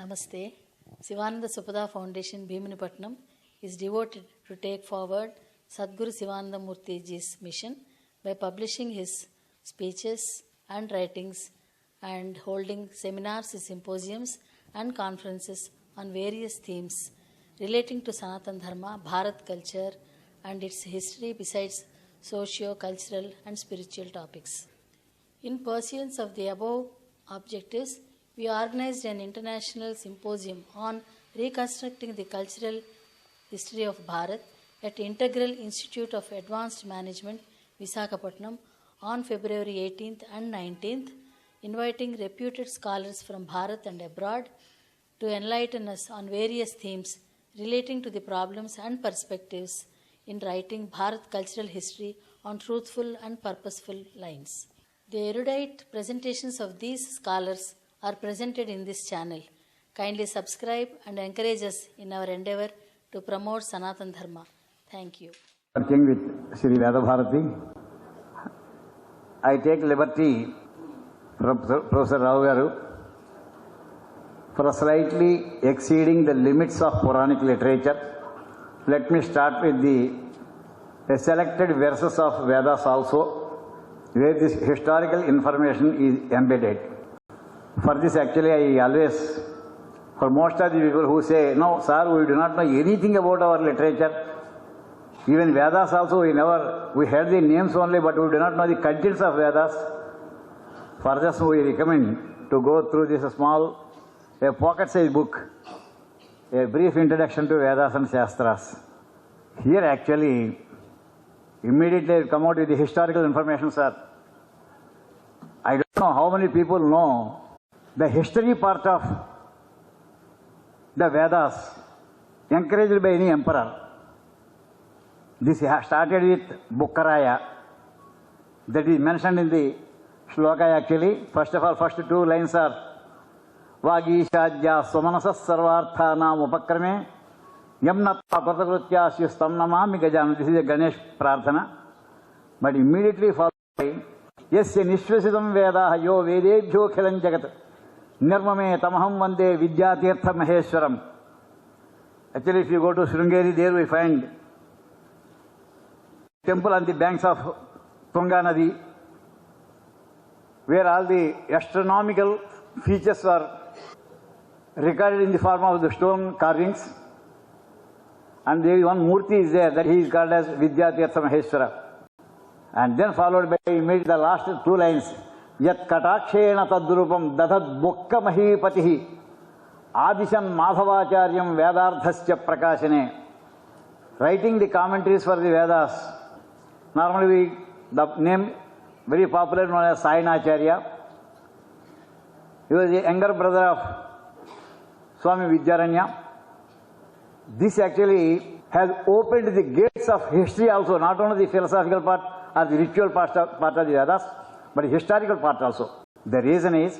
Namaste. Sivananda Supada Foundation, Bhimanipatnam, is devoted to take forward Sadguru Sivananda Murtiji's mission by publishing his speeches and writings and holding seminars, symposiums, and conferences on various themes relating to Sanatan Dharma, Bharat culture, and its history, besides socio-cultural and spiritual topics. In pursuance of the above objectives, we organized an international symposium on reconstructing the cultural history of Bharat at Integral Institute of Advanced Management, Visakhapatnam, on February 18th and 19th, inviting reputed scholars from Bharat and abroad to enlighten us on various themes relating to the problems and perspectives in writing Bharat cultural history on truthful and purposeful lines. The erudite presentations of these scholars are presented in this channel. Kindly subscribe and encourage us in our endeavor to promote Sanatan Dharma. Thank you. Working with Sri Veda Bharati, I take liberty from Professor Rao Garu for slightly exceeding the limits of Puranic literature. Let me start with the selected verses of Vedas also, where this historical information is embedded. For this, actually, I always, for most of the people who say, no, sir, we do not know anything about our literature. Even Vedas also, we heard the names only, but we do not know the contents of Vedas. For this, we recommend to go through this small, a pocket-sized book, a brief introduction to Vedas and Shastras. Here, actually, immediately I come out with the historical information, sir. I don't know how many people know the history part of the Vedas encouraged by any emperor. This started with Bukkaraya. That is mentioned in the shloka actually. First of all, first two lines are Vagishajya Swamanasas Sarvarthanam Upakrame Yamnata Pratakritya Syustam Namami Gajam. This is a Ganesh Prarthana. But immediately followed by Yasya Nishvasitam Vedaha Yo Vedebhyo Khilan Jagat Nirmame Tamaham Vande Vidyatirtha Maheshwaram. Actually, if you go to Sringeri, there we find temple on the banks of Tunga Nadi, where all the astronomical features are recorded in the form of the stone carvings. And there is one Murti is there, that he is called as Vidyatirtha Maheshwara. And then followed by immediately the last two lines, Yat Katakshena Tadrupam Dadad Bukka Mahipatihi Adishan Madhavacharyam Vedardhasya Prakashane. Writing the commentaries for the Vedas. Normally, the name very popular known as Sayanacharya. He was the younger brother of Swami Vidyaranya. This actually has opened the gates of history also, not only the philosophical part or the ritual part of the Vedas, but the historical part also. The reason is,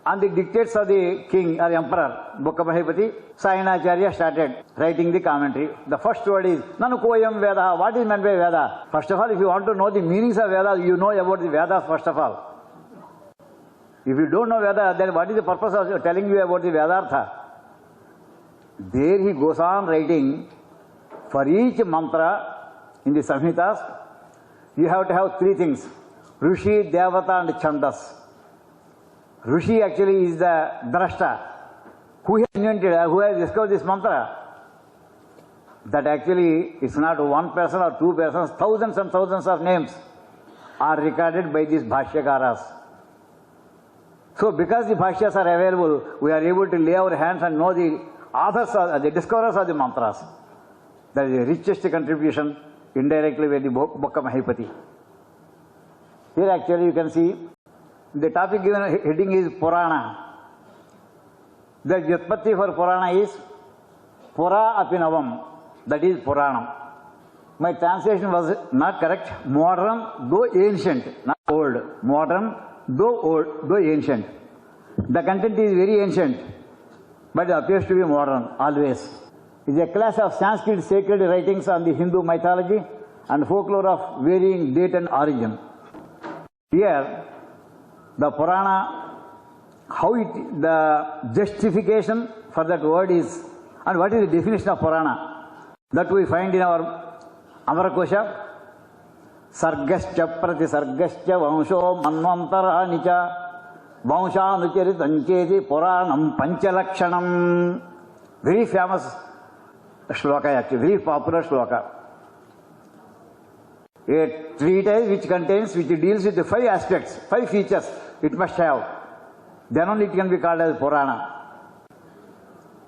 on the dictates of the king or emperor, Bukka Mahipati, Sayanacharya started writing the commentary. The first word is, Nanukoyam Veda. What is meant by Veda? First of all, if you want to know the meanings of Vedas, you know about the Vedas first of all. If you don't know Veda, then what is the purpose of telling you about the Vedartha? There he goes on writing, for each mantra in the Samhitas, you have to have three things: Rishi, Devata and Chandas. Rishi actually is the drashta. Who has invented, who has discovered this mantra? That actually is not one person or two persons, thousands and thousands of names are recorded by these Bhashyakaras. So because the Bhashyas are available, we are able to lay our hands and know the authors, the discoverers of the mantras. That is the richest contribution indirectly by the Bukka Mahipati. Here actually you can see the topic given heading is Purana. The Vyutpatti for Purana is Pura Apinavam, that is Puranam. My translation was not correct. Modern, though ancient, not old. Modern, though old, though ancient. The content is very ancient, but it appears to be modern always. It is a class of Sanskrit sacred writings on the Hindu mythology and folklore of varying date and origin. Here, the Purana how the justification for that word is, and what is the definition of Purana, that we find in our Amarakosha. Sargascha pratisargascha vansho manvantara nicha vanshanucharitancheti Puranam panchalakshanam. Very famous shloka actually, very popular shloka. A treatise which deals with the 5 aspects, 5 features it must have. Then only it can be called as Purana.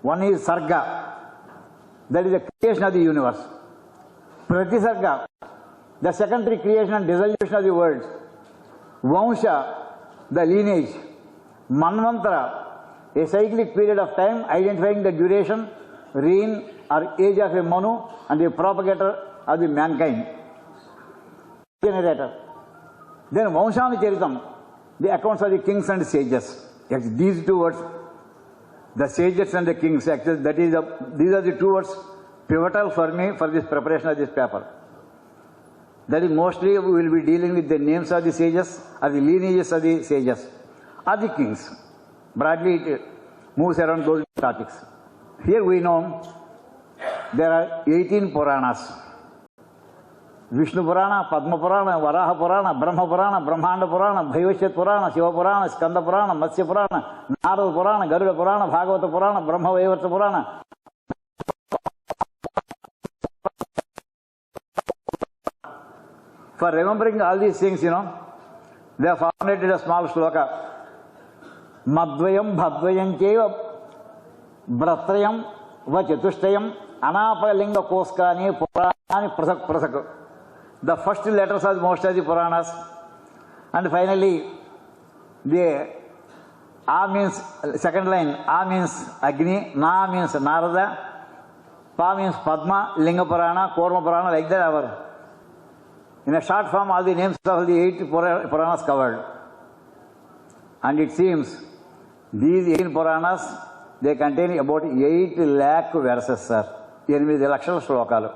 One is Sarga, that is the creation of the universe. Pratisarga, the secondary creation and dissolution of the worlds. Vansha, the lineage. Manvantara, a cyclic period of time identifying the duration, reign or age of a Manu and the propagator of the mankind. Generator. Then Vanshanucharitam, the accounts of the kings and sages. These 2 words, the sages and the kings, actually, these are the 2 words pivotal for me for this preparation of this paper. That is, mostly we will be dealing with the names of the sages or the lineages of the sages or the kings. Broadly it moves around those topics. Here we know there are 18 Puranas. Vishnu Purana, Padma Purana, Varaha Purana, Brahma Purana, Brahmanda Purana, Bhaivashyat Purana, Shiva Purana, Skanda Purana, Matsya Purana, Narada Purana, Garuda Purana, Bhagavata Purana, Brahma Vaivarta Purana. For remembering all these things, they have formulated a small shloka. Madvayam bhadvayam cheva bratrayam vachatushayam anapalinga koskani purani prasak prasak. The first letters are most of the Puranas. And finally, the A means, second line, A means Agni, Na means Narada, Pa means Padma, Linga Purana, Korma Purana, like that. In a short form, all the names of the 8 Puranas covered. And it seems these 18 Puranas, they contain about 8 lakh verses, sir. 8 lakshana shlokalu.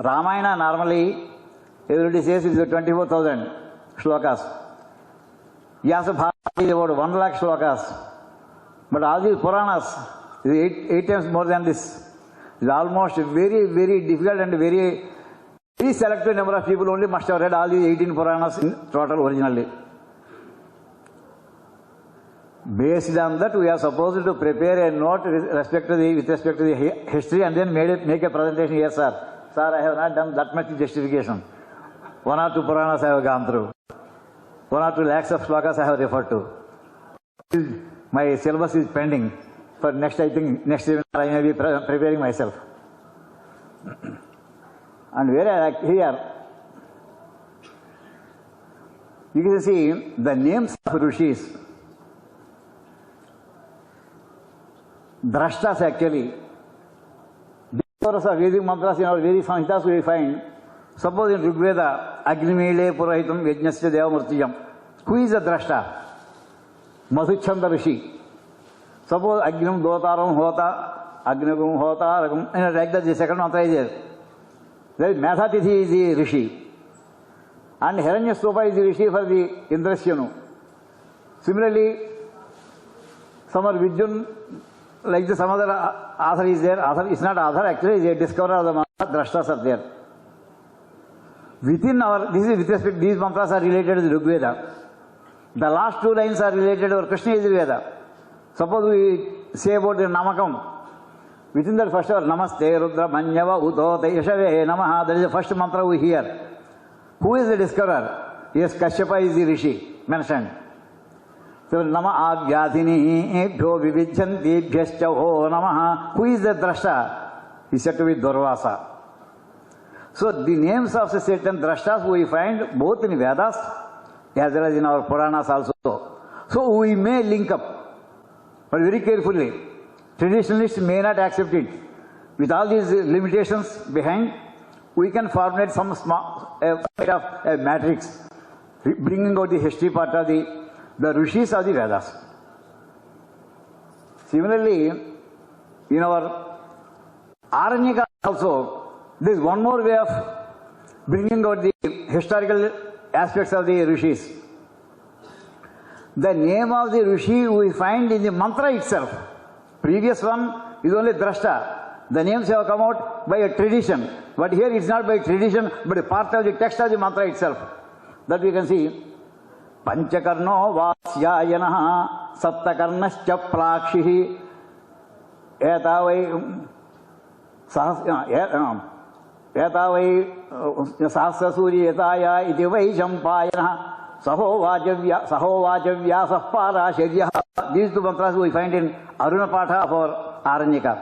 Ramayana normally, everybody says it is 24,000 shlokas. Vyasa Bharati is about 1 lakh shlokas. But all these Puranas is 8 times more than this. It is almost very, very difficult and very selected number of people only must have read all these 18 Puranas in total originally. Based on that, we are supposed to prepare a note with respect to the history and then make a presentation here, sir. Sir, I have not done that much justification. 1 or 2 Puranas I have gone through. 1 or 2 lakhs of shlokas I have referred to. My syllabus is pending. For next, I think, next seminar I may be preparing myself. And here, you can see the names of Rishis. Drashtas actually. Because of Vedic mantras in our Vedic Samhitas we find, suppose in Rigveda, Agnimele Purahitam Yajnasya Devamurtiyam. Who is the Drashta? Madhuchanda Rishi. Suppose Agnam Dotaram Hota, Agnagum Hota, and like that the second mantra is there. There is Mathatithi is the Rishi. And Hiranyastupa is the Rishi for the Indrasyanu. Similarly, some are Vijun, like the some other author is there. Author is not author, actually, is a discoverer of the mantra. Drashtas are there. Within our, this is with respect, these mantras are related to the Rigveda. The last 2 lines are related to our Krishna Yajurveda. Suppose we say about the Namakam. Within that first word, Namaste Rudra Manyava Uto Yashave Namaha, that is the first mantra we hear. Who is the discoverer? Yes, Kashyapa is the Rishi mentioned. So, Nama Agyadhini Bhyo Vivijjanti Bhyascha Ho Namaha. Who is the Drashta? He said to be Durvasa. So, the names of the certain Drashtas we find both in Vedas as well as in our Puranas also. So, we may link up, but very carefully. Traditionalists may not accept it. With all these limitations behind, we can formulate some small a matrix, bringing out the history part of the Rishis of the Vedas. Similarly, in our Aranyaka also, there is one more way of bringing out the historical aspects of the Rishis. The name of the Rishi we find in the mantra itself. Previous one is only drashta. The names have come out by a tradition. But here it's not by tradition, but a part of the text of the mantra itself. That we can see. Panchakarno Vasyayanaha Saptakarnascha Plakshihi Etavai Sahasrasuri Etaya Iti Vai Shampayanaha Saho Vajavya Para Shirya. These two mantras we find in Aruna Patha for Aranyaka.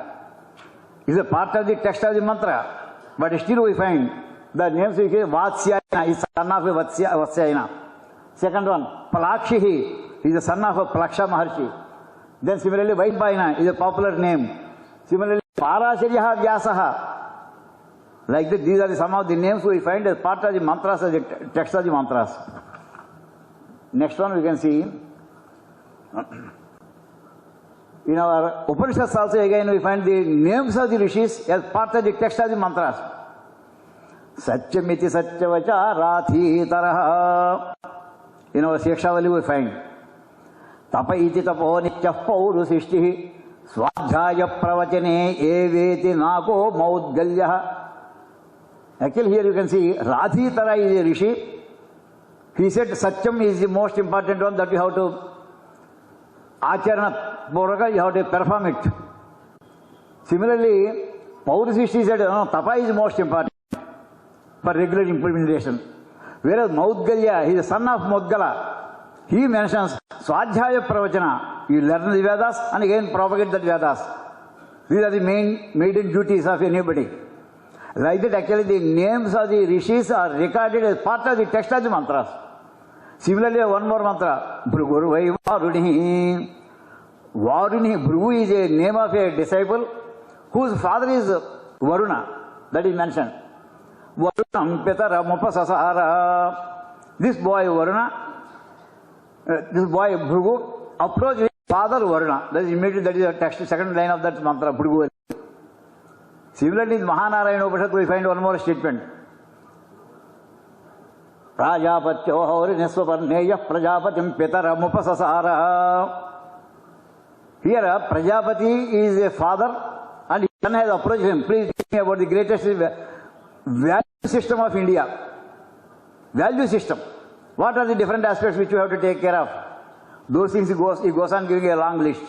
It's a part of the text of the mantra, but still we find the names we say Vatsyayana is son of Vatsyayana. Second one, Palakshihi is the son of Palaksha Maharshi. Then similarly, Vaidpayana is a popular name. Similarly, Parashiryaha Vyasaha. Like that, these are some of the names we find as part of the mantras, of the text of the mantras. Next one we can see. In our Upanishads also again we find the names of the rishis as part of the text of the mantras. Satchamiti Satchavacha Rathi Taraha. In our Shikshavali we find Tapa iti tapo nityah paurusishtihi swadhyaya pravachane eveti nako maudgalyaha. Actually here you can see Rathi Tara is a rishi. He said Satcham is the most important one that you have to Acharana Boraka, you have to perform it. Similarly, Paurusishti said, no, Tapa is most important for regular implementation. Whereas Maudgalya, he is the son of Maudgala. He mentions Swadhyaya Pravachana. You learn the Vedas and again propagate the Vedas. These are the maiden duties of anybody. Like that, actually, the names of the rishis are recorded as part of the text of the mantras. Similarly, one more mantra, Bhrugurvai Varunihi. Varunihi, Bhrugu is a name of a disciple whose father is Varuna. That is mentioned. Varunam Petara Mupasasara. This boy Varuna, this boy Bhrugu, approached his father Varuna. That is immediately, that is the text, second line of that mantra, Bhrugu. Similarly, in Mahanarayana Upanishad, we find one more statement. Prajapatyo Haurinaswaparneya Prajapatim Petara Mupasasara. Here, Prajapati is a father and his son has approached him. Please tell me about the greatest value system of India. Value system. What are the different aspects which you have to take care of? Those things he goes on giving a long list.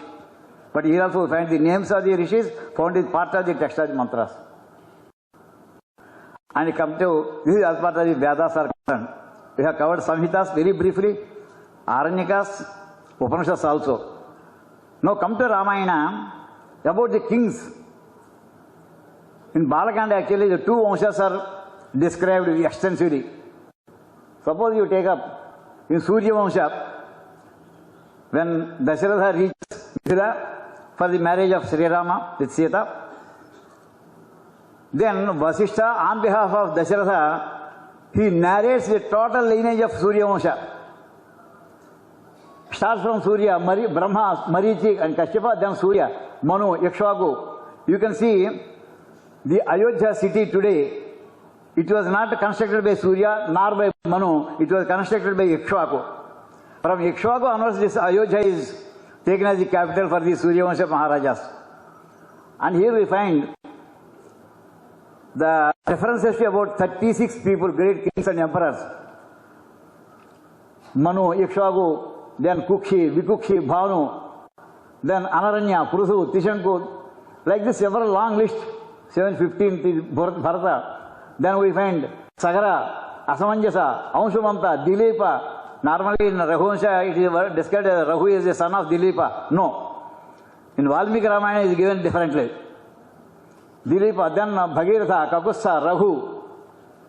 But here also we find the names of the rishis found in part of the text of the mantras. And come to, this is as part of the Vedas are concerned. We have covered Samhitas very briefly, Aranyakas, Upanishads also. Now come to Ramayana, about the kings. In Balakanda actually the two Vanshas are described extensively. Suppose you take up in Surya Vansha, when Dasharatha reaches Mithila for the marriage of Sri Rama with Sita, then Vasishtha on behalf of Dasharatha, he narrates the total lineage of Surya Vansha. Starts from Surya, Brahma, Marichi and Kashyapa, then Surya, Manu, Yakshvaku. You can see the Ayodhya city today, it was not constructed by Surya nor by Manu, it was constructed by Yakshvaku. From Yakshvaku onwards, this Ayodhya is taken as the capital for the Surya Vansha Maharajas. And here we find the references to about 36 people, great kings and emperors. Manu, Yakshvaku, then Kukshi, Vikukshi, Bhanu, then Anaranya, Prusu, Tishanku, like this several long list, 715 Bharata. Then we find Sagara, Asamanjasa, Anshumamta, Dilepa. Normally in Raghuvansha it is described as Raghu is the son of Dilepa. No. In Valmiki Ramayana it is given differently. Dilepa, then Bhagiratha, Kakusa, Raghu.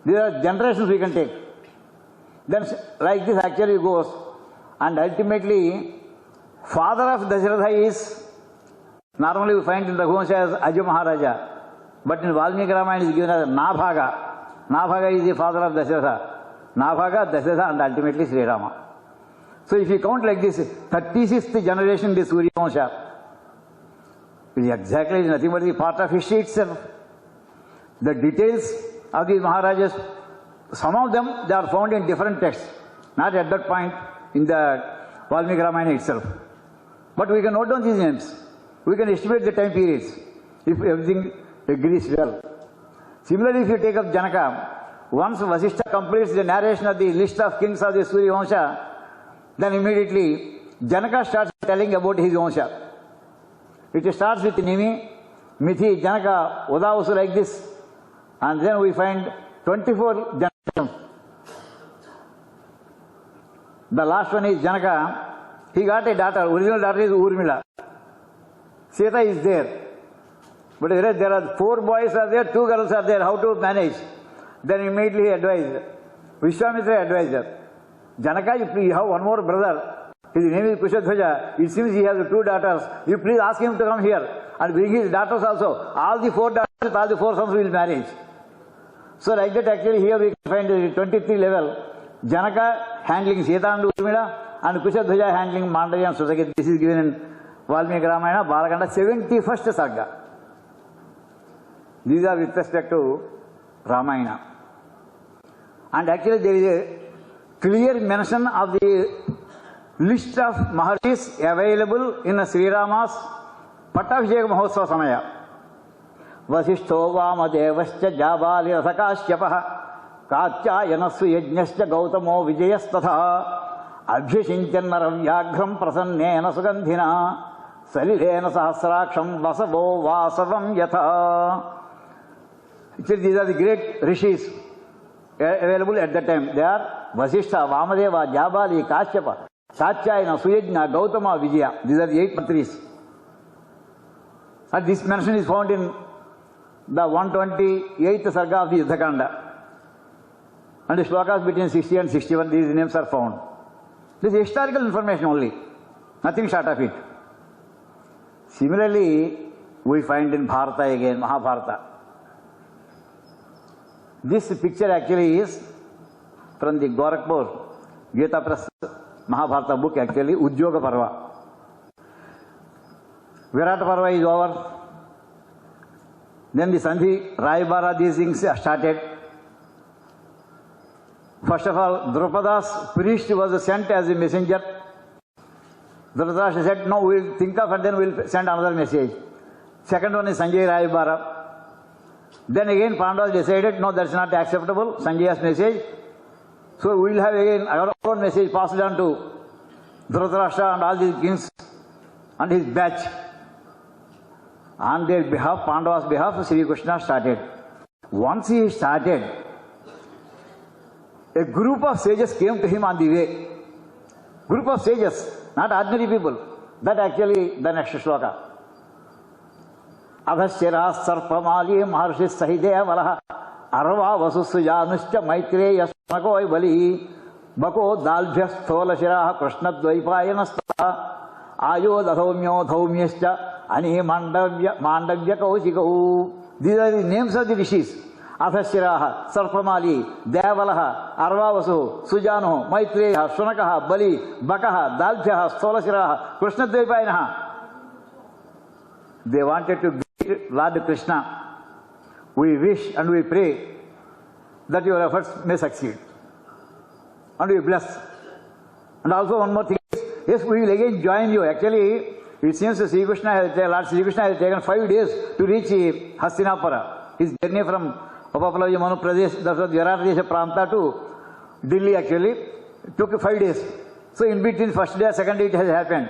These are generations we can take. Then like this actually goes. And ultimately, father of Dasharatha is, normally we find in Raghuvansha as Aju Maharaja. But in Valmiki Ramayana it is given as Nabhaga. Nabhaga is the father of Dasharatha. Nabhaga, Dasharatha and ultimately Sri Rama. So if you count like this, 36th generation this Surya Vansha, it is exactly nothing but the part of history itself. The details of these Maharajas, some of them they are found in different texts. Not at that point in the Valmiki Ramayana itself. But we can note down these names. We can estimate the time periods if everything agrees well. Similarly, if you take up Janaka, once Vasishtha completes the narration of the list of kings of the Surya Vansha, then immediately Janaka starts telling about his Vansha. It starts with Nimi, Mithi, Janaka, Udavasu like this, and then we find 24 generations. The last one is Janaka. He got a daughter. Original daughter is Urmila. Sita is there. But there are 4 boys are there, 2 girls are there. How to manage? Then immediately he advised. Vishwamitra advised her. Janaka, you have one more brother. His name is Kushadhwaja. It seems he has 2 daughters. You please ask him to come here and bring his daughters also. All the 4 daughters with all the 4 sons will marry. So like that actually here we can find the 23 level. Janaka handling Sita and Urmila and Kushadhwaja handling Mandavya and Susagit. This is given in Valmiki Ramayana, Balakanda, 71st Sarga. These are with respect to Ramayana. And actually there is a clear mention of the list of Maharshis available in Sri Rama's Pattabhisheka Mahotsav Samaya. Vasishtho Vamadevascha Jabali Rasakashyapaha Katyayanasu Yajnascha Gautamo Vijayastatha Abhishinchannaram Yaghram Prasannena Sugandhina Salilena Sahasraksham Vasavo Vasavam Yatha. Actually, these are the great rishis available at that time. They are Vasishtha, Vamadeva, Jabali, Kashyapa, Katyayana, Suyajna, Gautama, Vijaya. These are the 8 mantris. And this mention is found in the 128th Sarga of the Yuddhakanda. And the shlokas between 60 and 61, these names are found. This is historical information only, nothing short of it. Similarly, we find in Bharata again, Mahabharata. This picture actually is from the Gorakhpur Gita Press Mahabharata book, actually, Udyoga Parva. Virata Parva is over. Then the Sandhi, Rayabara, these things are started. First of all, Drupada's priest was sent as a messenger. Dhritarashtra said, no, we'll think of and then we'll send another message. Second one is Sanjay Rayabara. Then again Pandavas decided, no, that's not acceptable, Sanjaya's message. So we will have again our own message passed on to Dhritarashtra and all these kings and his batch. On their behalf, Pandavas' behalf, Sri Krishna started. Once he started, a group of sages came to him on the way. Group of sages, not ordinary people. That actually the next shloka. Adhasyara sarpamali maharshis sahidevalaha arva vasussujanuscha maitreya smakoi bali bako dalbhyas tholasiraha krishnadvaipayanastha ayodadhaumyo dhaumyascha ani mandavya kausikau. These are the names of the rishis. Adhasyaraha, Sarpamali, Devalaha, Arvavasu, Sujano, Maitreya, Shunakaha, Bali, Bakaha, Dalbhyaha, Stolasiraha, Krishnadvaipayanaha. They wanted to greet Lord Krishna. We wish and we pray that your efforts may succeed. And we bless. And also one more thing is, yes, we will again join you. Actually, it seems Lord Sri Krishna has taken 5 days to reach Hastinapura. His journey from Upapalaya Manu Pradesh, that was Virat Desha Pranta to Delhi actually, took 5 days. So in between first day, second day it has happened.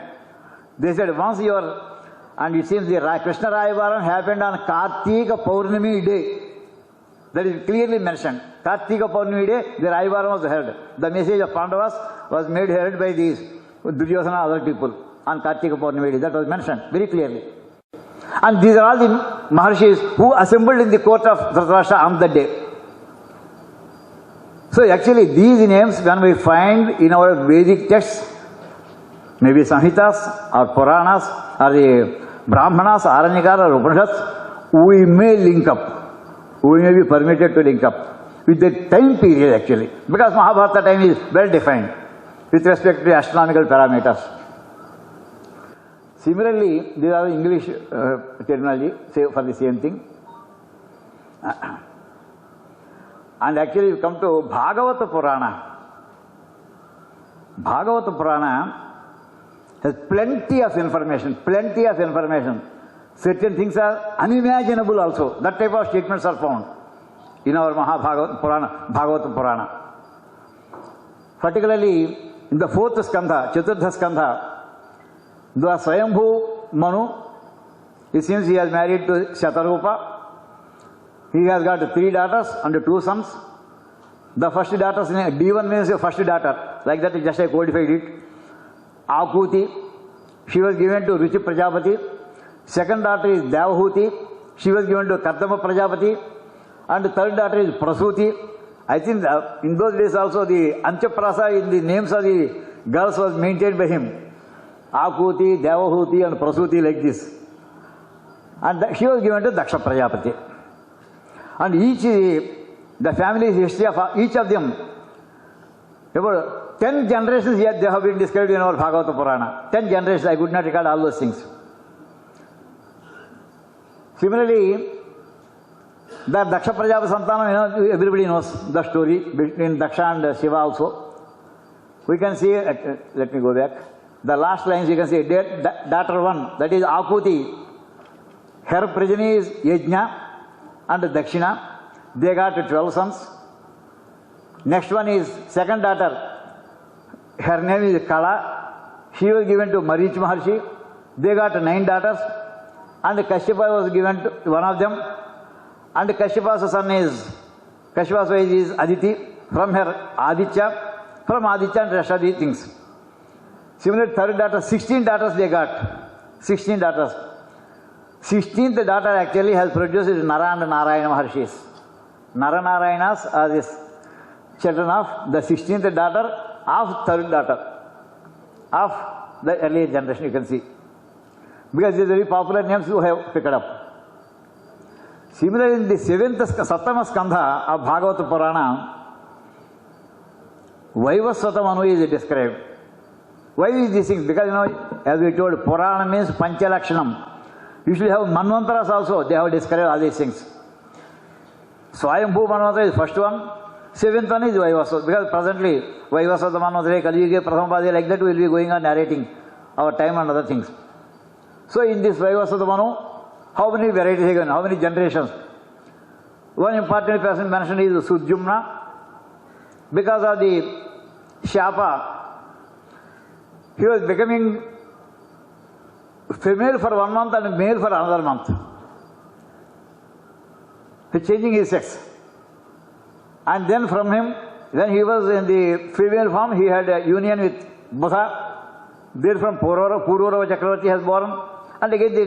They said once you are, and it seems the Krishna Rayavaram happened on Kartika Paurnami day. That is clearly mentioned. Kartika Paurnami day, the Rayavaram was heard. The message of Pandavas was made heard by these Duryodhana and other people on Kartika Paurnami day. That was mentioned very clearly. And these are all the Maharshis who assembled in the court of Dhritarashtra on that day. So actually these names when we find in our Vedic texts, maybe Samhitas or Puranas or the Brahmanas, Aranyakas or Upanishads, we may link up. We may be permitted to link up with the time period actually. Because Mahabharata time is well defined with respect to astronomical parameters. Similarly, these are the English terminology for the same thing. And actually, you come to Bhagavata Purana. Bhagavata Purana has plenty of information, plenty of information. Certain things are unimaginable also. That type of statements are found in our Bhagavata Purana. Particularly in the fourth skandha, Chaturtha skandha, the Swayambhu Manu, it seems he has married to Shatarupa. He has got 3 daughters and 2 sons. The first daughter, D1 means the first daughter. Like that, just I codified it. Akuti, she was given to Ruchi Prajapati. Second daughter is Devahuti, she was given to Kartama Prajapati. And the third daughter is Prasuti. I think in those days also the Anchaprasa in the names of the girls was maintained by him. Akuti, Devahuti and Prasuti like this. And she was given to Daksha Prajapati. And the family history of each of them, about 10 generations yet they have been described in our Bhagavata Purana. 10 generations, I could not record all those things. Similarly, the Daksha Prajapati Santanam, everybody knows the story between Daksha and Shiva also. We can see, let me go back. The last lines you can see, daughter 1, that is Akuti. Her progeny is Yajna and Dakshina. They got 12 sons. Next one is second daughter. Her name is Kala. She was given to Marich Maharshi. They got 9 daughters. And Kashyapa was given to one of them. And Kashyapa's son is, Kashyapa's wife is Aditi. From her Aditya. From Aditya and rest of the things. Similarly, third daughter, 16 daughters they got. 16 daughters. 16th daughter actually has produced Nara and Narayana Maharshis. Nara Narayanas are the children of the 16th daughter of third daughter of the earlier generation, you can see. Because these are very popular names you have picked up. Similarly, in the 7th skandha of Bhagavata Purana, Vaivasvata Manu is described. Why is this thing? Because as we told, Purana means Panchalakshanam. Usually have Manvantaras also, they have described all these things. Swayambhu Manvantara is the first one. 7th one is Vaivasvata. Because presently, Vaivasvata Manvantara, Kaliyuga, Prathamapadya, like that we will be going on narrating our time and other things. So in this Vaivasvata Manu, how many varieties are given, how many generations? One important person mentioned is Sujumna. Because of the Shapa, he was becoming female for 1 month and male for another month. He's changing his sex. And then from him, when he was in the female form, he had a union with Budha. There from Pururava Chakravarti has born. And again the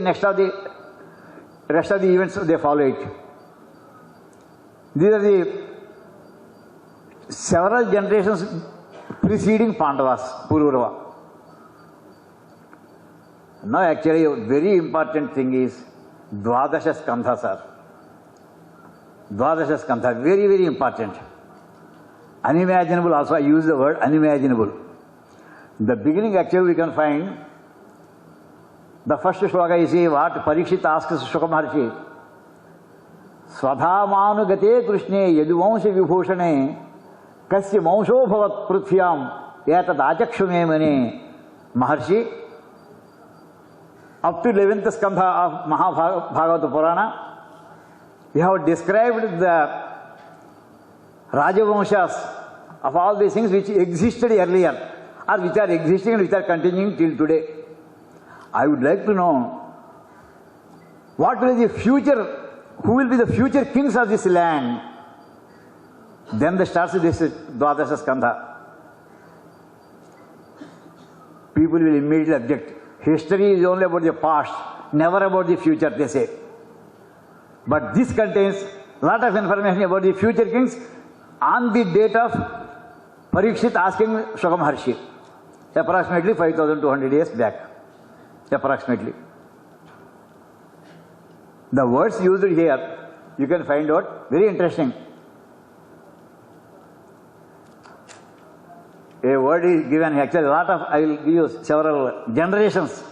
rest of the events, they follow it. These are the several generations preceding Pandavas, Pururava. Now actually a very important thing is Dvadasha Skandha, sir. Dvadasha Skandha, very, very important. Unimaginable also, I use the word unimaginable. The beginning actually we can find, the first shloka you see what Parikshit asks Shuka Maharshi. Swadhamanugate Krishne Yaduvansha Vibhushane Kasya Mansho Bhavat Pruthyam Yatad Achakshume Mane Maharshi. Up to 11th skandha of Bhagavata Purana, we have described the Rajavamshas of all these things which existed earlier or which are existing and which are continuing till today. I would like to know what will be the future, who will be the future kings of this land. Then they starts this Dvadasha Skandha. People will immediately object. History is only about the past, never about the future, they say. But this contains a lot of information about the future kings on the date of Parikshit asking Shuka Maharshi, approximately 5,200 years back. Approximately. The words used here, you can find out, very interesting. A word is given, actually a lot of, I will give you several generations.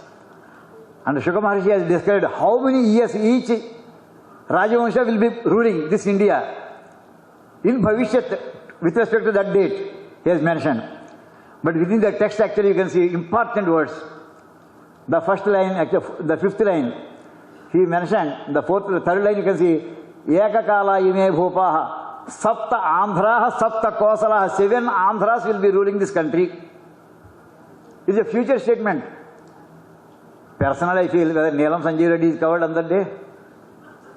And Shuka Maharshi has described how many years each Rajavamsha will be ruling this India. In Bhavishyat, with respect to that date, he has mentioned. But within the text actually you can see important words. The first line, actually the fifth line, he mentioned, the third line you can see, Ekakala ime bhupaha, sapta andhraha, sapta kosalaha, 7 andhras will be ruling this country. It's a future statement. Personally, I feel whether Neelam Sanjeev Reddy is covered on that day,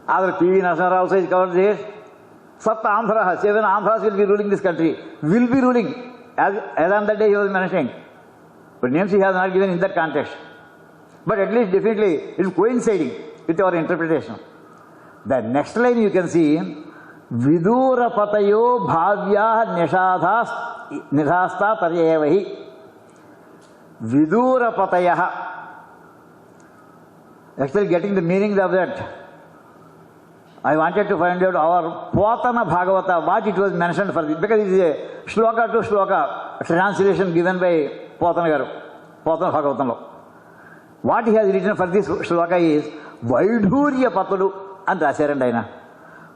other P.V. Narasimha Rao also is covered there. Sapta andhraha, 7 andhras will be ruling this country. Will be ruling, as on that day he was mentioning. But names he has not given in that context. But at least definitely it is coinciding with our interpretation. The next line you can see, Vidura patayo bhavya nishasta taryevahi. Vidura patayah. Actually getting the meaning of that, I wanted to find out our Potana Bhagavata, what it was mentioned for this, because it is a shloka to shloka translation given by Potana Garu, Potana Bhagavatamlo. What he has written for this shloka is Vaidhurya Patudu and Rasarandayana.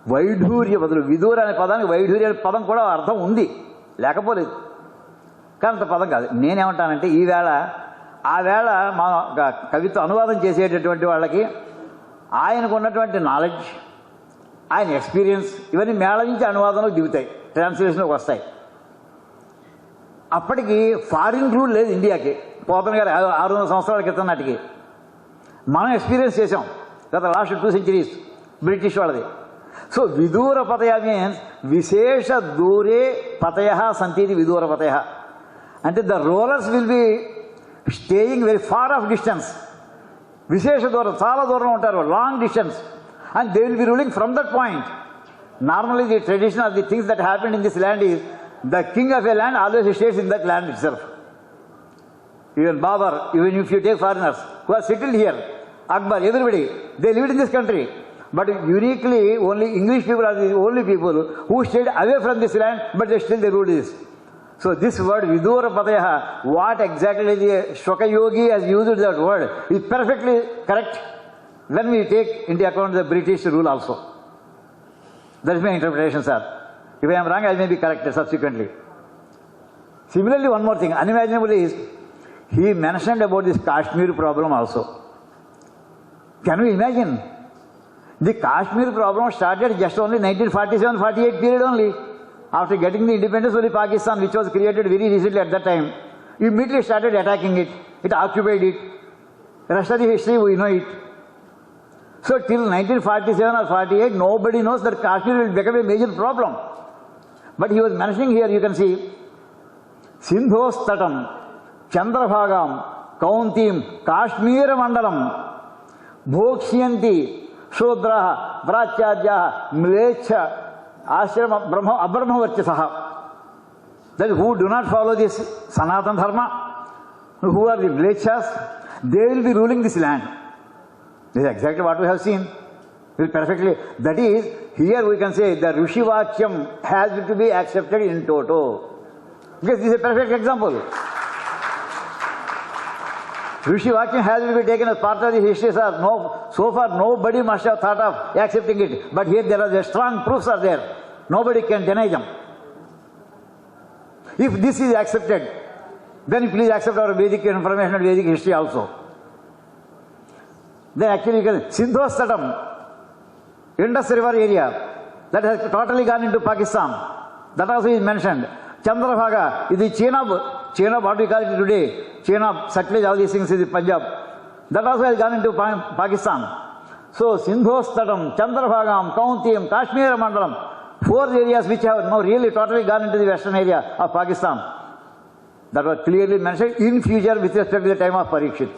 Vaidhurya Patudu. Vidura and Padani, Vaidhurya Padam Koda Artham Undi. Lakapolis. Kanta Padanga. Nene Amantanante, Ivela, Avela, Kavita Anuvadan చేసేటటువంటి వాళ్ళకి ఆయనకు ఉన్నటువంటి knowledge, ఆయన experience ఇవన్నీ మేళ నుంచి అనువాదంలో దిగుతాయి, ట్రాన్స్లేషన్లోకి వస్తాయి. అప్పటికి ఫారిన్ రూల్ లేదు ఇండియాకి. పోతన గారు 600 సంవత్సరాల క్రితం నాటికి మనం ఎక్స్పీరియన్స్ చేసాం గత లాస్ట్ 2 centuries బ్రిటిష్ వాళ్ళది. సో విదూర పతయ మీన్స్ విశేష దూరే పతయ సంతీతి విదూర పతయ అంటే the rulers will be staying very far of distance. విశేష దూరం, చాలా దూరం ఉంటారు, long distance, and they will be ruling from that point. Normally the tradition of the things that happened in this land is the king of a land always stays in that land itself. Even Babar, even if you take foreigners who are settled here, Akbar, everybody, they lived in this country. But uniquely, only English people are the only people who stayed away from this land, but they ruled this. So this word, Vidura Patayaha, what exactly the Shloka Yogi has used that word is perfectly correct when we take into account the British rule also. That is my interpretation, sir. If I am wrong, I may be corrected subsequently. Similarly, one more thing, unimaginable is, he mentioned about this Kashmir problem also. Can you imagine? The Kashmir problem started just only 1947-48 period only. After getting the independence of Pakistan, which was created very recently at that time, immediately started attacking it. It occupied it. The rest of the history, we know it. So till 1947 or 48, nobody knows that Kashmir will become a major problem. But he was mentioning here, you can see, Sindhostatam, Chandrabhagam, Kauntim, Kashmir Mandalam, Bhokshyanti, Shudraha, Brahmacharyaha, Mlecha, Ashrama, Brahma, Abrahmavarchasaha. That who do not follow this Sanatan Dharma, who are the Mlechas, they will be ruling this land. This is exactly what we have seen. Perfectly. That is, here we can say the Rishi Vakyam has to be accepted in toto. Because this is a perfect example. Rishi Vakyam has to be taken as part of the history, sir. No, so far nobody must have thought of accepting it. But here there are strong proofs are there. Nobody can deny them. If this is accepted, then please accept our Vedic information and Vedic history also. Then actually you can Sindhostatam, Indus River area, that has totally gone into Pakistan. That also is mentioned. Chandrabhaga is the China, what we call it today, China, Satluj, all these things is Punjab. That also has gone into Pakistan. So Sindhostatam, Chandrabhagam, Kauntim, Kashmir Mandalam, 4 areas which have now really totally gone into the western area of Pakistan. That was clearly mentioned in future with respect to the time of Parikshit.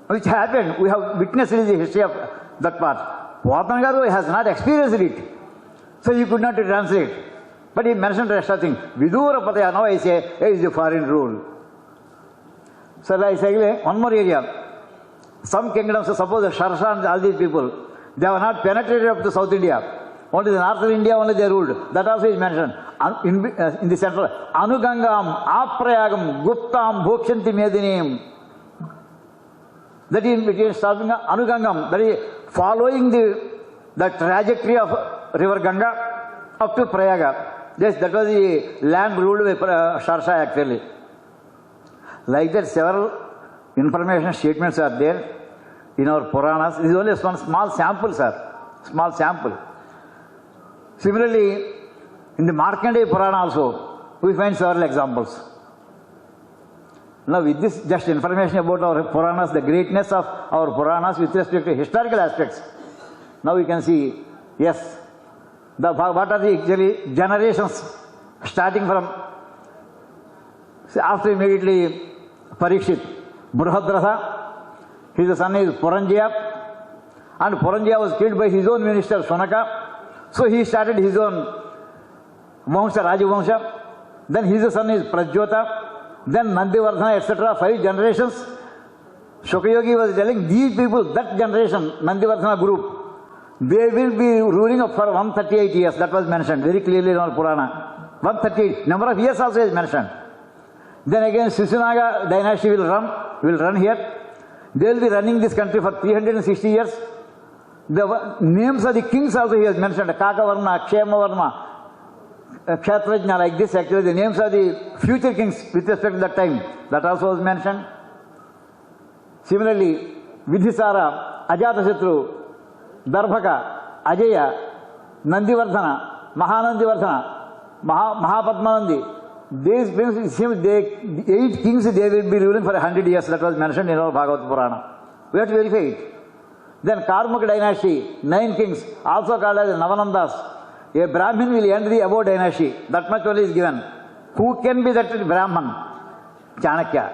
Which happened, we have witnessed in the history of that part. Vatanagar has not experienced it, so he could not translate. But he mentioned the rest of things. Vidura Pataya, now I say, it is a foreign rule. So I say, one more area. Some kingdoms, suppose the Sharsha and all these people, they have not penetrated up to South India. Only the north of India, only they ruled. That also is mentioned. In the central, Anugangam, Aprayagam, Guptam, Bhokshanti Medinim. That is between starting Anugangam, that is following the trajectory of river Ganga up to Prayaga. Yes, that was the land ruled by Sharsha actually. Like that, several information statements are there in our Puranas. This is only one small sample, sir. Small sample. Similarly, in the Markandeya Purana also, we find several examples. Now, with this just information about our Puranas, the greatness of our Puranas with respect to historical aspects, now we can see, yes, what are the actually generations starting from, after immediately Parikshit, Brihadratha, his son is Puranjaya, and Puranjaya was killed by his own minister Shunaka, so he started his own Vansha, Rajavansha, then his son is Prajyota, then Nandivardhana, etc., 5 generations. Shukayogi was telling these people, that generation, Nandivardhana group, they will be ruling for 138 years. That was mentioned very clearly in our Purana. 138, number of years also is mentioned. Then again, Sisunaga dynasty will run here. They will be running this country for 360 years. The names of the kings also he has mentioned, Kakavarma, Kshemavarma, Kshatrajna, like this actually, the names of the future kings with respect to that time, that also was mentioned. Similarly, Vidhisara, Ajatashatru, Darbhaka, Ajaya, Nandivardhana, Mahanandivardhana, Mahapadmanandi, these kings, 8 kings, they will be ruling for 100 years, that was mentioned in our Bhagavad Purana. We have to verify it. Then Karmuk dynasty, 9 kings, also called as Navanandas. A Brahmin will end the above dynasty. That much only is given. Who can be that Brahman? Chanakya.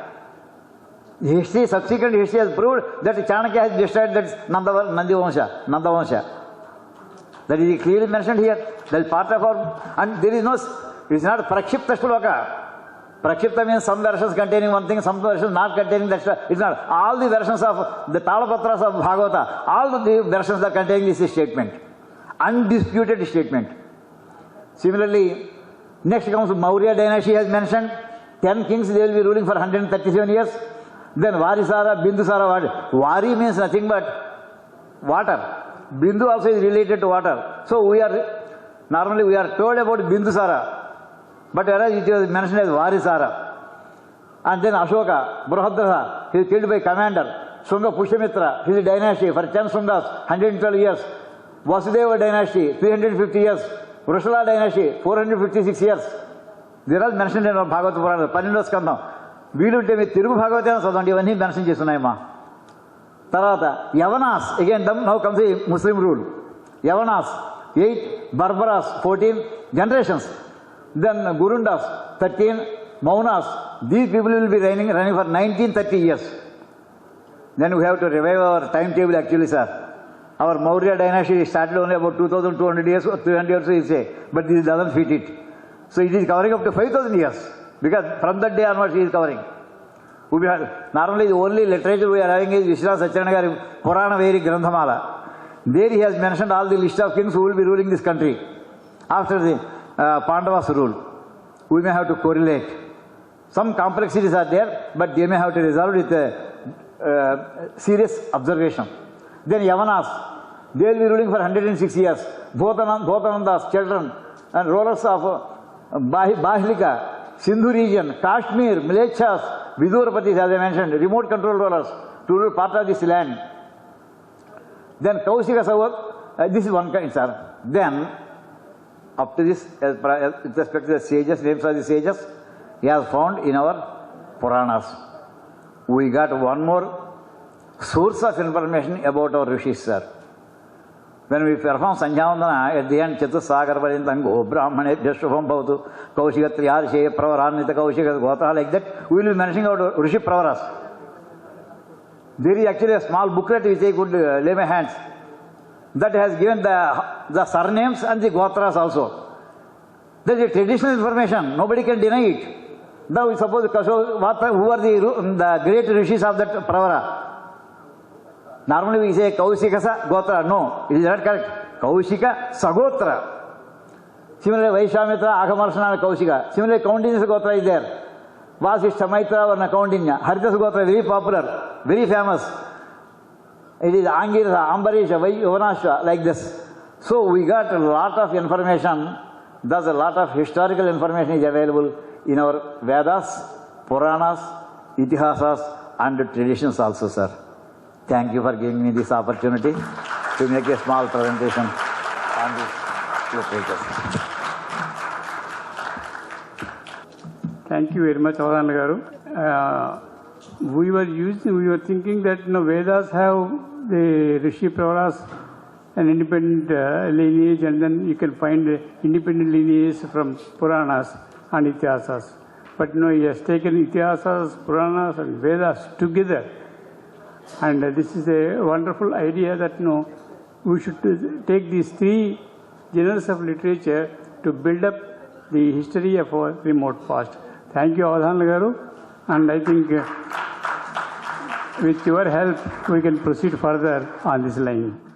History, subsequent history has proved that Chanakya has destroyed that Nandavansha. That is clearly mentioned here. That is part of our, and there is no, it is not Prakshipta Shloka. Prakshipta means some versions containing one thing, some versions not containing that. It's not. All the versions of the Talapatras of Bhagavata, all the versions are containing this statement. Undisputed statement. Similarly, next comes Maurya dynasty has mentioned. 10 kings, they will be ruling for 137 years. Then Varisara, Bindusara, Vari means nothing but water. Bindu also is related to water. So normally we are told about Bindusara, but whereas it was mentioned as Varisara. And then Ashoka, Brihadratha, he is killed by commander. Sunga Pushyamitra, his dynasty for 10 Sungas, 112 years. Vasudeva dynasty, 350 years. Vrushala dynasty, 456 years. They are all mentioned in our Bhagavad Purana, 12వ స్కందం. వీలుంటే మీరు తిరుగు భాగవతం చదవండి, ఇవన్నీ mention చేస్తున్నాయమ్మా. తర్వాత Yavanas, again now comes the Muslim rule. Yavanas 8, Barbaras 14 generations. Then Gurundas 13, Maunas, these people will be running for 1930 years. Then we have to revive our timetable actually, sir. Our Maurya dynasty started only about 2200 years or 300 years, we say, but this doesn't fit it. So it is covering up to 5000 years, because from that day onwards he is covering. Normally the only literature we are having is Vishra Satyanagari Purana Veri Granthamala. There he has mentioned all the list of kings who will be ruling this country after the Pandavas rule. We may have to correlate. Some complexities are there, but they may have to resolve with a serious observation. Then Yavanas, they will be ruling for 106 years. Bhotanandas, children and rulers of Bahlika, Sindhu region, Kashmir, Mlechas, Vidurapatis, as I mentioned, remote control rulers to rule part of this land. Then Kaushika Savak, this is one kind, sir. Then, up to this, with respect to the sages, names of the sages, he has found in our Puranas. We got one more source of information about our rishis, sir. When we perform Sanjhavandana, at the end, Chatussagar Parintango, Brahmane, Jashubham Bhavatu, Kaushika Triyarshe, Pravaranita Kaushika Gota, like that, we will be mentioning our Rishi Pravaras. There is actually a small booklet which I could lay my hands, that has given the surnames and the Gotras also. There is a traditional information, nobody can deny it. Now we suppose who are the great rishis of that Pravara. Normally we say Kaushika Gotra. No, it is not correct. Kaushika Sagotra. Similarly, Vaishwamitra, Agamarsana, Kaushika. Similarly, Kaundinya Gotra is there. Vasishtha, Maitra, or Kaundinya. Haridas Gotra, very popular, very famous. It is Angirha, Ambarisha, Yavanasha, like this. So we got a lot of information. Thus a lot of historical information is available in our Vedas, Puranas, Itihasas, and traditions also, sir. Thank you for giving me this opportunity to make a small presentation on this literature. Thank you very much, Avadani garu. We were thinking that Vedas have the Rishi Pravaras, an independent lineage, and then you can find independent lineage from Puranas and Itihasas. But he has taken Itihasas, Puranas, and Vedas together. And this is a wonderful idea that we should take these three genres of literature to build up the history of our remote past. Thank you, Avadani garu. And I think with your help, we can proceed further on this line.